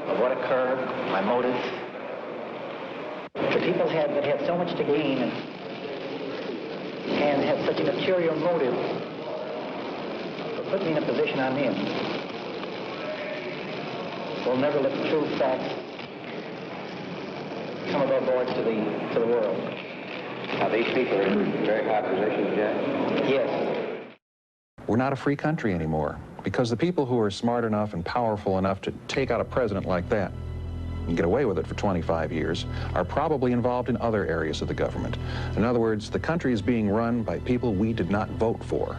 of what occurred, my motives. The people that had so much to gain and had such an ulterior motive for putting me in a position I'm in will never let the true facts come above boards to the world. Now, these people are in very high positions, Jack? Yes. We're not a free country anymore because the people who are smart enough and powerful enough to take out a president like that and get away with it for 25 years are probably involved in other areas of the government. In other words, the country is being run by people we did not vote for.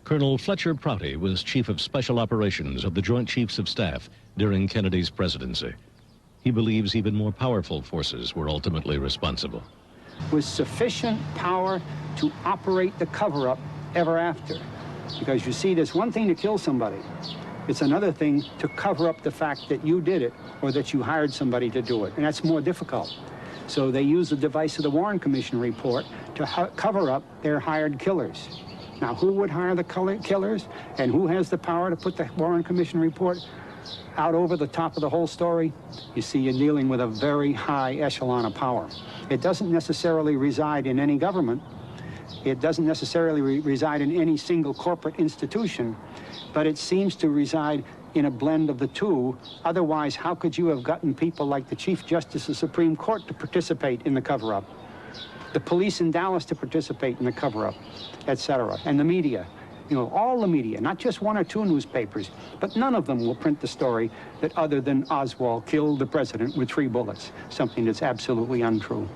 Colonel Fletcher Prouty was Chief of Special Operations of the Joint Chiefs of Staff during Kennedy's presidency. He believes even more powerful forces were ultimately responsible. With sufficient power to operate the cover-up ever after. Because you see, there's one thing to kill somebody. It's another thing to cover up the fact that you did it or that you hired somebody to do it, and that's more difficult. So they use the device of the Warren Commission report to cover up their hired killers. Now, who would hire the killers, and who has the power to put the Warren Commission report out over the top of the whole story? You see, you're dealing with a very high echelon of power. It doesn't necessarily reside in any government. It doesn't necessarily reside in any single corporate institution, but it seems to reside in a blend of the two. Otherwise, how could you have gotten people like the Chief Justice of the Supreme Court to participate in the cover-up, the police in Dallas to participate in the cover-up, etc., and the media? You know, all the media, not just one or two newspapers, but none of them will print the story that other than Oswald killed the president with 3 bullets, something that's absolutely untrue.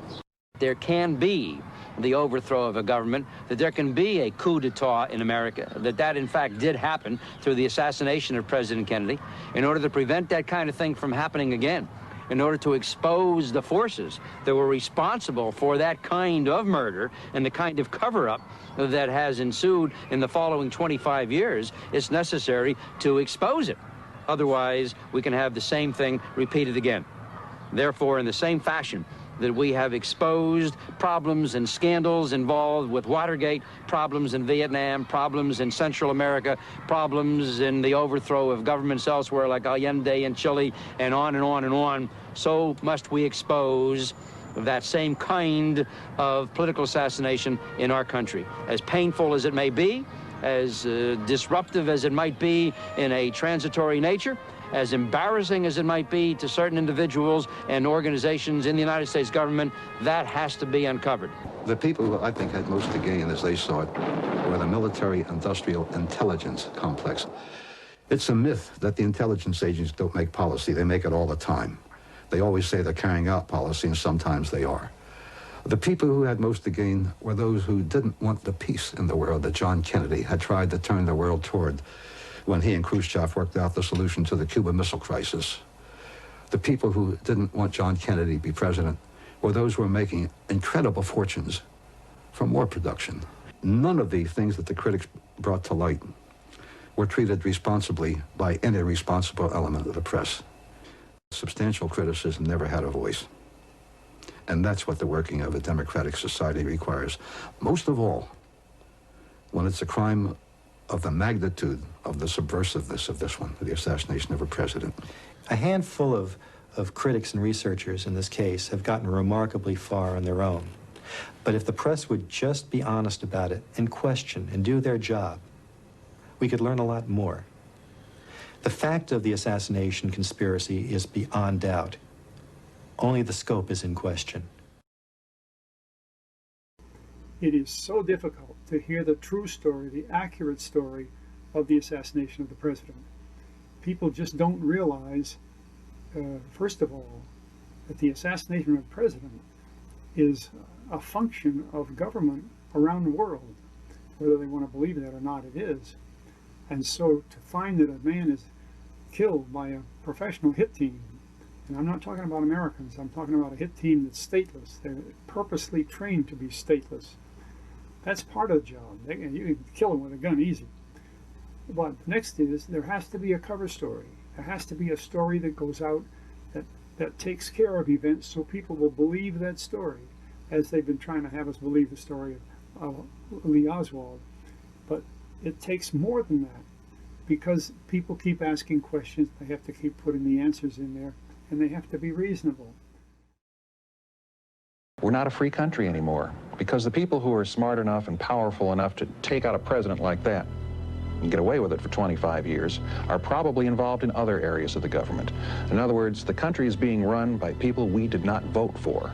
There can be the overthrow of a government, that there can be a coup d'etat in America, that in fact did happen through the assassination of President Kennedy. In order to prevent that kind of thing from happening again, in order to expose the forces that were responsible for that kind of murder and the kind of cover-up that has ensued in the following 25 years, it's necessary to expose it. Otherwise, we can have the same thing repeated again. Therefore, in the same fashion that we have exposed problems and scandals involved with Watergate, problems in Vietnam, problems in Central America, problems in the overthrow of governments elsewhere like Allende in Chile, and on and on and on, so must we expose that same kind of political assassination in our country. As painful as it may be, as disruptive as it might be in a transitory nature, as embarrassing as it might be to certain individuals and organizations in the United States government, that has to be uncovered. The people who I think had most to gain, as they saw it, were the military-industrial intelligence complex. It's a myth that the intelligence agencies don't make policy. They make it all the time. They always say they're carrying out policy, and sometimes they are. The people who had most to gain were those who didn't want the peace in the world that John Kennedy had tried to turn the world toward when he and Khrushchev worked out the solution to the Cuban Missile Crisis. The people who didn't want John Kennedy to be president were those who were making incredible fortunes from war production. None of the things that the critics brought to light were treated responsibly by any responsible element of the press. Substantial criticism never had a voice. And that's what the working of a democratic society requires. Most of all, when it's a crime of the magnitude of the subversiveness of this one, the assassination of a president. A handful of critics and researchers in this case have gotten remarkably far on their own. But if the press would just be honest about it and question and do their job, we could learn a lot more. The fact of the assassination conspiracy is beyond doubt. Only the scope is in question. It is so difficult to hear the true story, the accurate story of the assassination of the president. People just don't realize, first of all, that the assassination of the president is a function of government around the world. Whether they want to believe that or not, it is. And so to find that a man is killed by a professional hit team, and I'm not talking about Americans, I'm talking about a hit team that's stateless. They're purposely trained to be stateless. That's part of the job. You can kill them with a gun easy. But next is, there has to be a cover story. There has to be a story that goes out that takes care of events so people will believe that story, as they've been trying to have us believe the story of Lee Oswald. But it takes more than that. because people keep asking questions, they have to keep putting the answers in there, and they have to be reasonable. We're not a free country anymore because the people who are smart enough and powerful enough to take out a president like that and get away with it for 25 years are probably involved in other areas of the government. In other words, the country is being run by people we did not vote for.